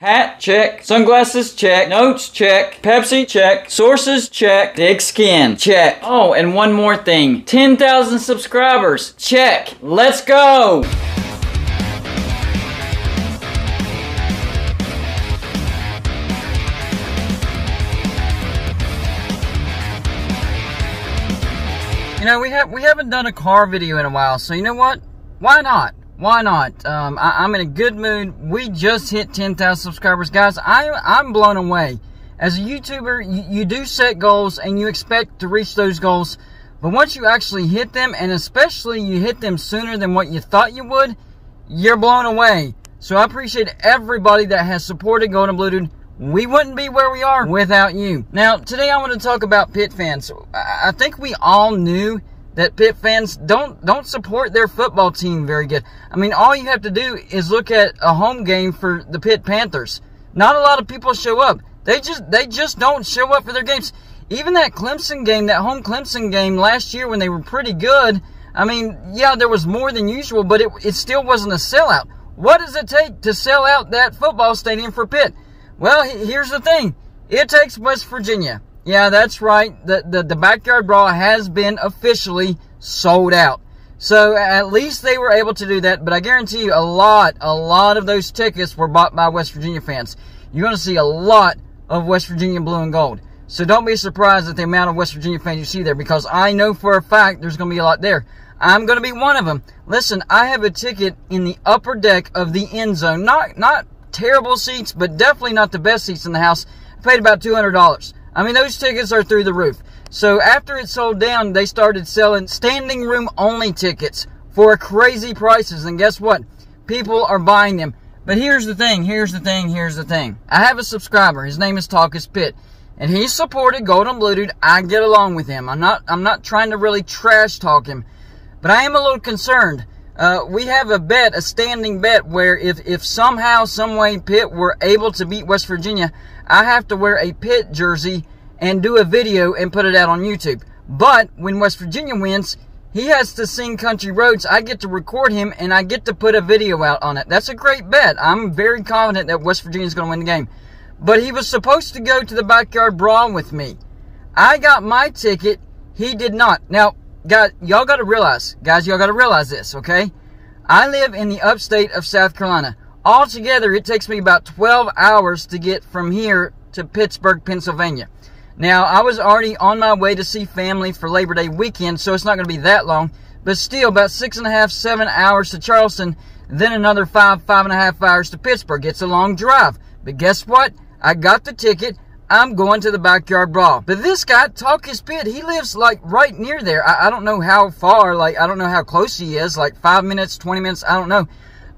Hat, check. Sunglasses, check. Notes, check. Pepsi, check. Sources, check. Thick skin, check. Oh, and one more thing. 10,000 subscribers, check. Let's go! You know, we haven't done a car video in a while, so you know what? Why not? Why not? I'm in a good mood. We just hit 10,000 subscribers. Guys, I'm blown away. As a YouTuber, you do set goals and you expect to reach those goals. But once you actually hit them, and especially you hit them sooner than what you thought you would, you're blown away. So I appreciate everybody that has supported Gold and Blue Dude. We wouldn't be where we are without you. Now, today I want to talk about Pitt fans. I think we all knew that Pitt fans don't support their football team very good. I mean, all you have to do is look at a home game for the Pitt Panthers. Not a lot of people show up. They just don't show up for their games. Even that Clemson game, that home Clemson game last year when they were pretty good, I mean, yeah, there was more than usual, but it still wasn't a sellout. What does it take to sell out that football stadium for Pitt? Well, here's the thing. It takes West Virginia. Yeah, that's right. The Backyard Brawl has been officially sold out. So at least they were able to do that. But I guarantee you a lot of those tickets were bought by West Virginia fans. You're going to see a lot of West Virginia blue and gold. So don't be surprised at the amount of West Virginia fans you see there, because I know for a fact there's going to be a lot there. I'm going to be one of them. Listen, I have a ticket in the upper deck of the end zone. Not terrible seats, but definitely not the best seats in the house. I paid about $200. I mean, those tickets are through the roof. So after it sold down, they started selling standing room only tickets for crazy prices. And guess what? People are buying them. But here's the thing. I have a subscriber. His name is Pitt. And he's supported Gold and Blue Dude. I get along with him. I'm not trying to really trash talk him. But I am a little concerned. We have a bet, a standing bet, where if somehow, some way Pitt were able to beat West Virginia, I have to wear a Pitt jersey and do a video and put it out on YouTube. But when West Virginia wins, he has to sing Country Roads. I get to record him and I get to put a video out on it. That's a great bet. I'm very confident that West Virginia is going to win the game. But he was supposed to go to the Backyard Brawl with me. I got my ticket. He did not. Now, guys, y'all got to realize this, okay? I live in the upstate of South Carolina. Altogether, it takes me about 12 hours to get from here to Pittsburgh, Pennsylvania. Now, I was already on my way to see family for Labor Day weekend, so it's not going to be that long. But still, about 6.5, 7 hours to Charleston, then another 5.5 hours to Pittsburgh. It's a long drive. But guess what? I got the ticket. I'm going to the Backyard Brawl. But this guy, Pitt, he lives like right near there. I don't know how far, I don't know how close he is, like 5 minutes, 20 minutes, I don't know.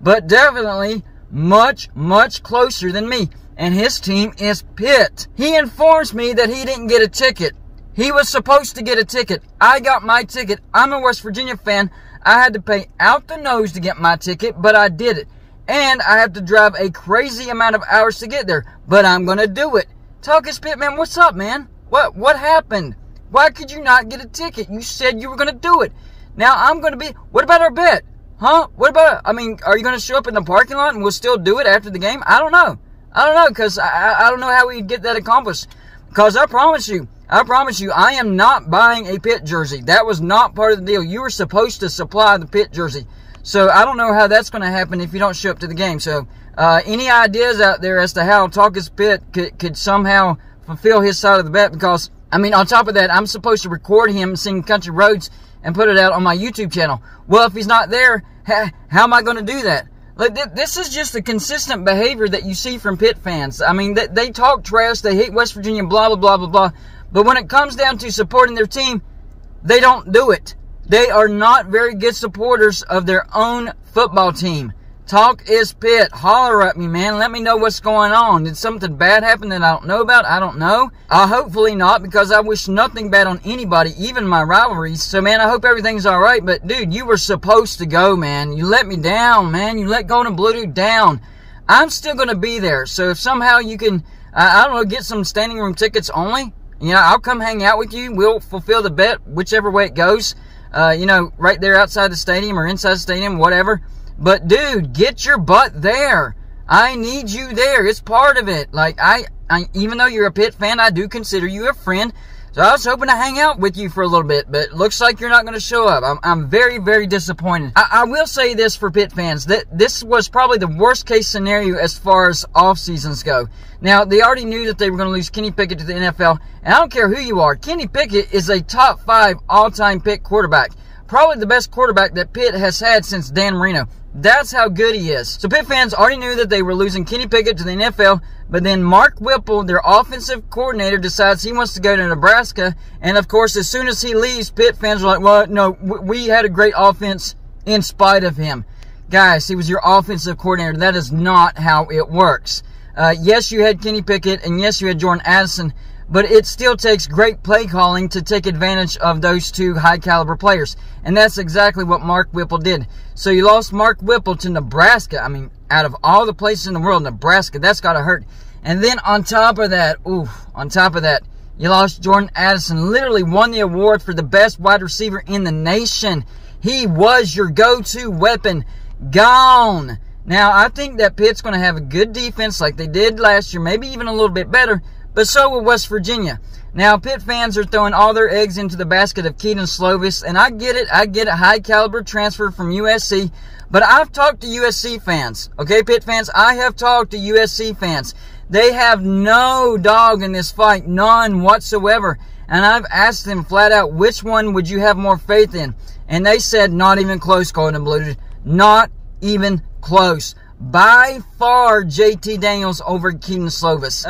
But definitely much closer than me. And his team is Pitt. He informs me that he didn't get a ticket. He was supposed to get a ticket. I got my ticket. I'm a West Virginia fan. I had to pay out the nose to get my ticket, but I did it. And I have to drive a crazy amount of hours to get there, but I'm going to do it. Pitt, man, what's up, man? What happened? Why could you not get a ticket? You said you were going to do it. Now I'm going to be... What about our bet? Huh? What about... I mean, are you going to show up in the parking lot and we'll still do it after the game? I don't know, because I don't know how we get that accomplished. Because I promise you, I am not buying a Pitt jersey. That was not part of the deal. You were supposed to supply the Pitt jersey. So I don't know how that's going to happen if you don't show up to the game. So any ideas out there as to how Pitt could somehow fulfill his side of the bet? Because, I mean, on top of that, I'm supposed to record him singing Country Roads and put it out on my YouTube channel. Well, if he's not there, how am I going to do that? Like, this is just the consistent behavior that you see from Pitt fans. I mean, they talk trash, they hate West Virginia, blah, blah, blah, blah, blah. But when it comes down to supporting their team, they don't do it. They are not very good supporters of their own football team. Talk is Pitt. Holler at me, man. Let me know what's going on. Did something bad happen that I don't know about? I don't know. Hopefully not, because I wish nothing bad on anybody, even my rivalries. So, man, I hope everything's all right. But, dude, you were supposed to go, man. You let me down, man. You let Gold and Blue Dude down. I'm still going to be there. So if somehow you can, I don't know, get some standing room tickets only, you know, I'll come hang out with you. We'll fulfill the bet whichever way it goes. You know, right there outside the stadium or inside the stadium, whatever. But, dude, get your butt there. I need you there. It's part of it. Like, even though you're a Pitt fan, I do consider you a friend. So I was hoping to hang out with you for a little bit, but it looks like you're not going to show up. I'm very, very disappointed. I will say this for Pitt fans, that this was probably the worst case scenario as far as off seasons go. Now, they already knew that they were going to lose Kenny Pickett to the NFL, and I don't care who you are. Kenny Pickett is a top 5 all-time Pitt quarterback. Probably the best quarterback that Pitt has had since Dan Marino. That's how good he is. So Pitt fans already knew that they were losing Kenny Pickett to the NFL, but then Mark Whipple, their offensive coordinator, decides he wants to go to Nebraska. And of course, as soon as he leaves, Pitt fans are like, well, no, we had a great offense in spite of him. Guys, he was your offensive coordinator. That is not how it works. Yes, you had Kenny Pickett, and yes, you had Jordan Addison, but it still takes great play calling to take advantage of those two high-caliber players. And that's exactly what Mark Whipple did. So you lost Mark Whipple to Nebraska. I mean, out of all the places in the world, Nebraska, that's got to hurt. And then on top of that, you lost Jordan Addison. Literally won the award for the best wide receiver in the nation. He was your go-to weapon. Gone. Now, I think that Pitt's going to have a good defense like they did last year, maybe even a little bit better. But so will West Virginia. Now, Pitt fans are throwing all their eggs into the basket of Kedon Slovis, and I get it. I get a high-caliber transfer from USC. But I've talked to USC fans. Okay, Pitt fans, I have talked to USC fans. They have no dog in this fight, none whatsoever. And I've asked them flat out, which one would you have more faith in? And they said, not even close, Golden Blue. Not even close. By far, JT Daniels over Kedon Slovis.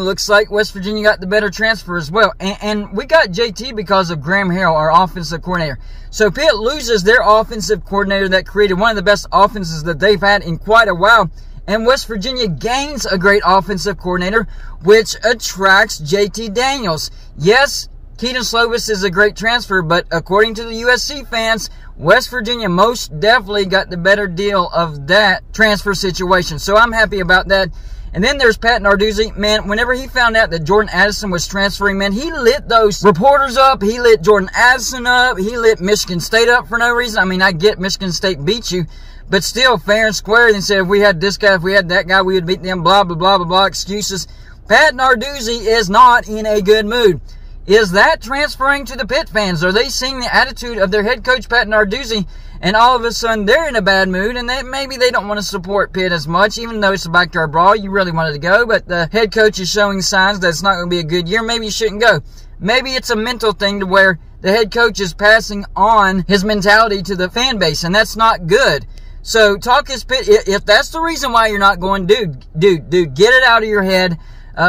Looks like West Virginia got the better transfer as well. And we got JT because of Graham Harrell, our offensive coordinator. So Pitt loses their offensive coordinator that created one of the best offenses that they've had in quite a while. And West Virginia gains a great offensive coordinator, which attracts JT Daniels. Yes, Kedon Slovis is a great transfer, but according to the USC fans, West Virginia most definitely got the better deal of that transfer situation. So I'm happy about that. And then there's Pat Narduzzi. Man, whenever he found out that Jordan Addison was transferring, man, he lit those reporters up. He lit Jordan Addison up. He lit Michigan State up for no reason. I mean, I get Michigan State beat you, but still fair and square. They said if we had this guy, if we had that guy, we would beat them, blah, blah, blah, blah, blah, excuses. Pat Narduzzi is not in a good mood. Is that transferring to the Pitt fans? Are they seeing the attitude of their head coach, Pat Narduzzi, and all of a sudden they're in a bad mood, and maybe they don't want to support Pitt as much, even though it's a backyard brawl? You really wanted to go, but the head coach is showing signs that it's not going to be a good year. Maybe you shouldn't go. Maybe it's a mental thing to where the head coach is passing on his mentality to the fan base, and that's not good. So talk is Pitt. If that's the reason why you're not going, dude, get it out of your head.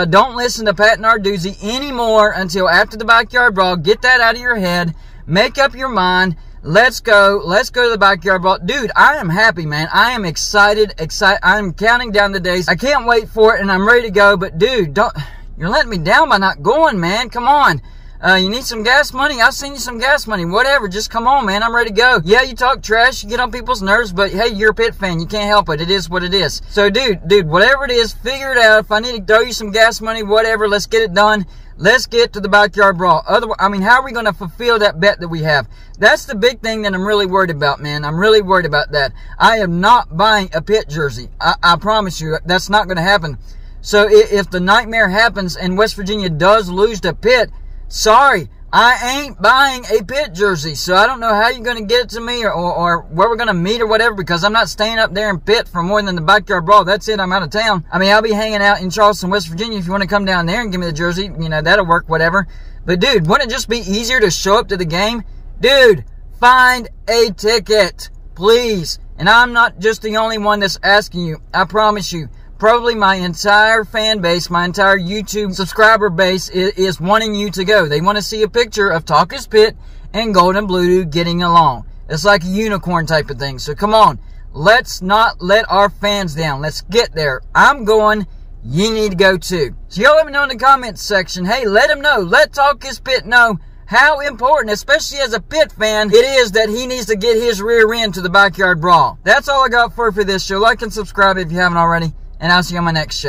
Don't listen to Pat Narduzzi anymore until after the Backyard Brawl. Get that out of your head. Make up your mind. Let's go. Let's go to the Backyard Brawl. Dude, I am happy, man. I am excited. I'm counting down the days. I can't wait for it, and I'm ready to go. But, dude, you're letting me down by not going, man. Come on. You need some gas money? I'll send you some gas money. Whatever. Just come on, man. I'm ready to go. Yeah, you talk trash. You get on people's nerves. But, hey, you're a Pitt fan. You can't help it. It is what it is. So, dude, whatever it is, figure it out. If I need to throw you some gas money, whatever, let's get it done. Let's get to the Backyard Brawl. Otherwise, I mean, how are we going to fulfill that bet that we have? That's the big thing that I'm really worried about, man. I'm really worried about that. I am not buying a Pitt jersey. I promise you, that's not going to happen. So, if the nightmare happens and West Virginia does lose to Pitt, sorry, I ain't buying a Pitt jersey. So I don't know how you're going to get it to me or where we're going to meet or whatever, because I'm not staying up there in Pitt for more than the Backyard Brawl. That's it. I'm out of town. I mean, I'll be hanging out in Charleston, West Virginia. If you want to come down there and give me the jersey, you know, that'll work, whatever. But, dude, wouldn't it just be easier to show up to the game? Dude, find a ticket, please. And I'm not just the only one that's asking you. I promise you. Probably my entire fan base, my entire YouTube subscriber base is wanting you to go. They want to see a picture of Talk is Pitt and Golden Blue getting along. It's like a unicorn type of thing. So come on. Let's not let our fans down. Let's get there. I'm going. You need to go too. So y'all let me know in the comments section. Hey, let them know. Let Talk is Pitt know how important, especially as a Pitt fan, it is that he needs to get his rear end to the Backyard Brawl. That's all I got for this show. Like and subscribe if you haven't already. And I'll see you on my next show.